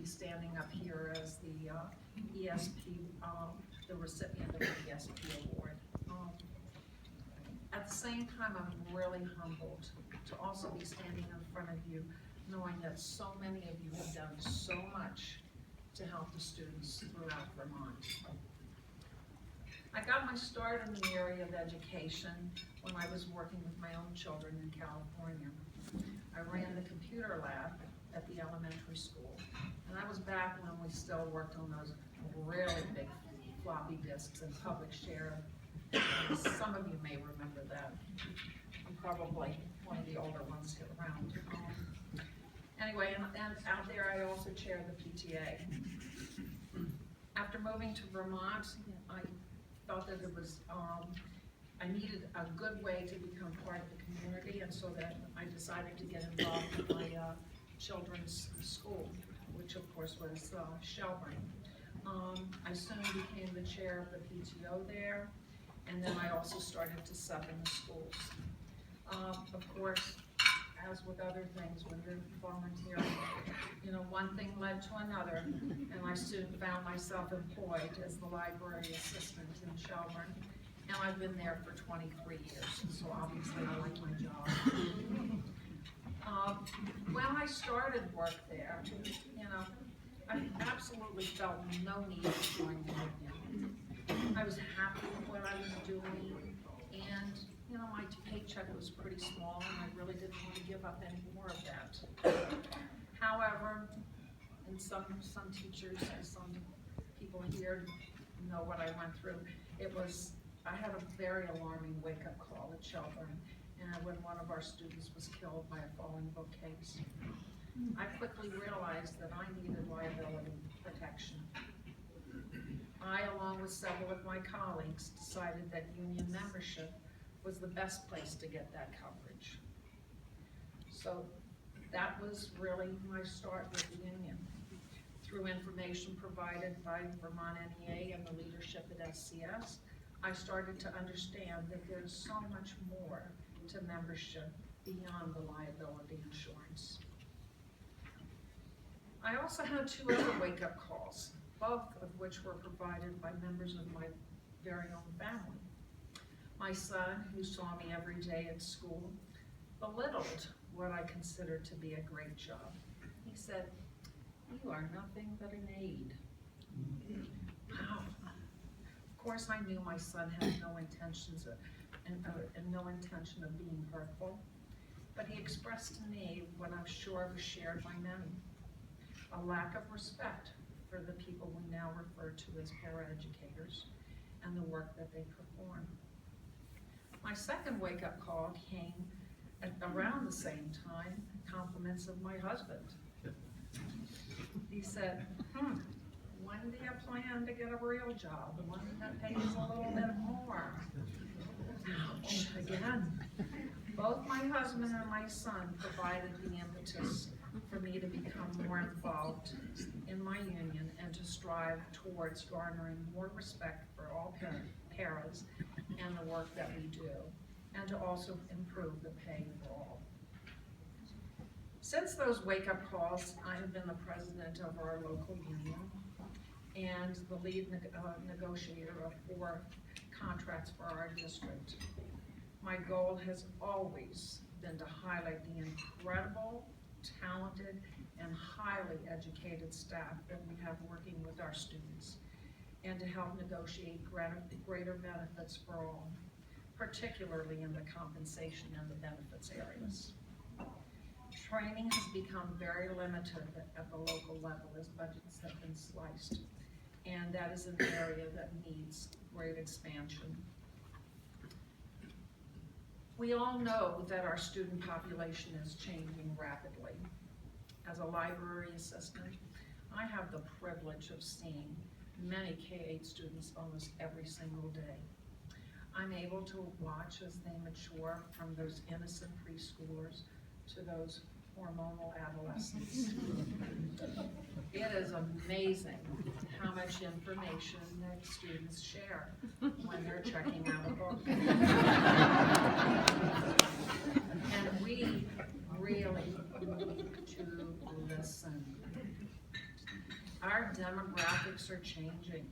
standing up here as the ESP, the recipient of the ESP award. At the same time, I'm really humbled to also be standing in front of you, knowing that so many of you have done so much to help the students throughout Vermont. I got my start in the area of education when I was working with my own children in California. I ran the computer lab at the elementary school, and I was back when we still worked on those really big floppy disks and public share. Some of you may remember that. I'm probably one of the older ones here around. Anyway, and out there I also chaired the PTA. After moving to Vermont, I felt that it was, I needed a good way to become part of the community, and so that I decided to get involved with my children's school, which of course was Shelburne. I soon became the chair of the PTO there, and then I also started to sub in the schools. Of course, as with other things, when you're volunteering, you know, one thing led to another, and I soon found myself employed as the library assistant in Shelburne, and I've been there for 23 years, so obviously I like my job. When I started work there, you know, I absolutely felt no need to join the union. I was happy with what I was doing, and you know, my paycheck was pretty small, and I really didn't want to give up any more of that. However, and some teachers and some people here know what I went through. I had a very alarming wake-up call at Shelburne, and when one of our students was killed by a falling bookcase. I quickly realized that I needed liability protection. I, along with several of my colleagues, decided that union membership was the best place to get that coverage. So that was really my start with the union. Through information provided by Vermont-NEA and the leadership at SCS, I started to understand that there's so much more to membership beyond the liability insurance. I also had two other wake-up calls, both of which were provided by members of my very own family. My son, who saw me every day at school, belittled what I considered to be a great job. He said, "You are nothing but an aide." Wow. Of course, I knew my son had no intentions and no intention of being hurtful, but he expressed to me what I'm sure was shared by many: a lack of respect for the people we now refer to as paraeducators and the work that they perform. My second wake-up call came at around the same time, compliments of my husband. He said, "When do you plan to get a real job, the one that pays a little bit more?" Ouch, again. Both my husband and my son provided the impetus for me to become more involved in my union and to strive towards garnering more respect for all paras and the work that we do, and to also improve the pay for all. Since those wake-up calls, I have been the president of our local union and the lead negotiator of 4 contracts for our district. My goal has always been to highlight the incredible, talented, and highly educated staff that we have working with our students, and to help negotiate greater benefits for all, particularly in the compensation and the benefits areas. Training has become very limited at the local level as budgets have been sliced, and that is an area that needs great expansion. We all know that our student population is changing rapidly. As a library assistant, I have the privilege of seeing many K-8 students almost every single day. I'm able to watch as they mature from those innocent preschoolers to those hormonal adolescents. It is amazing how much information that students share when they're checking out a book. And we really need to listen. Our demographics are changing,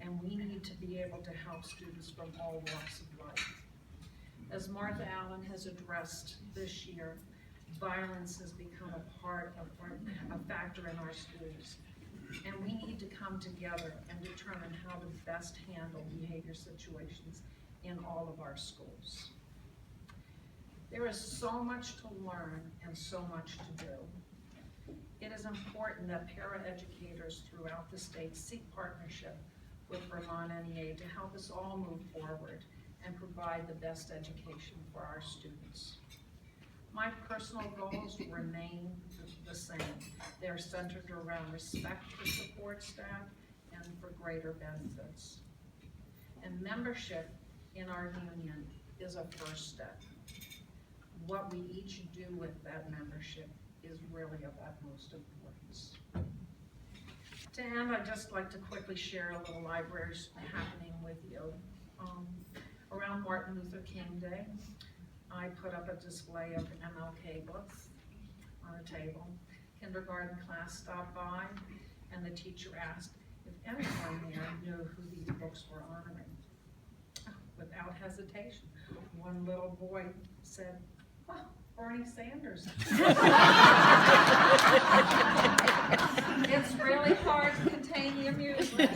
and we need to be able to help students from all walks of life. As Martha Allen has addressed this year, violence has become a factor in our schools, and we need to come together and determine how to best handle behavior situations in all of our schools. There is so much to learn and so much to do. It is important that paraeducators throughout the state seek partnership with Vermont-NEA to help us all move forward and provide the best education for our students. My personal goals remain the same. They're centered around respect for support staff and for greater benefits. And membership in our union is a first step. What we each do with that membership is really of utmost importance. To end, I'd just like to quickly share a little library happening with you. Around Martin Luther King Day, I put up a display of MLK books on a table. Kindergarten class stopped by, and the teacher asked if anyone there knew who these books were honoring. Without hesitation, one little boy said, "Oh, Bernie Sanders." It's really hard to contain the amusement.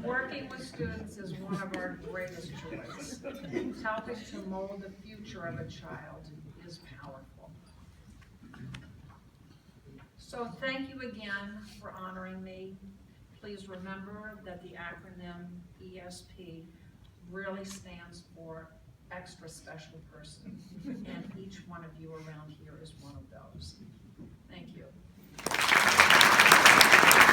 Working with students is one of our greatest joys. Helping to mold the future of a child is powerful. So thank you again for honoring me. Please remember that the acronym ESP really stands for extra special person, and each one of you around here is one of those. Thank you.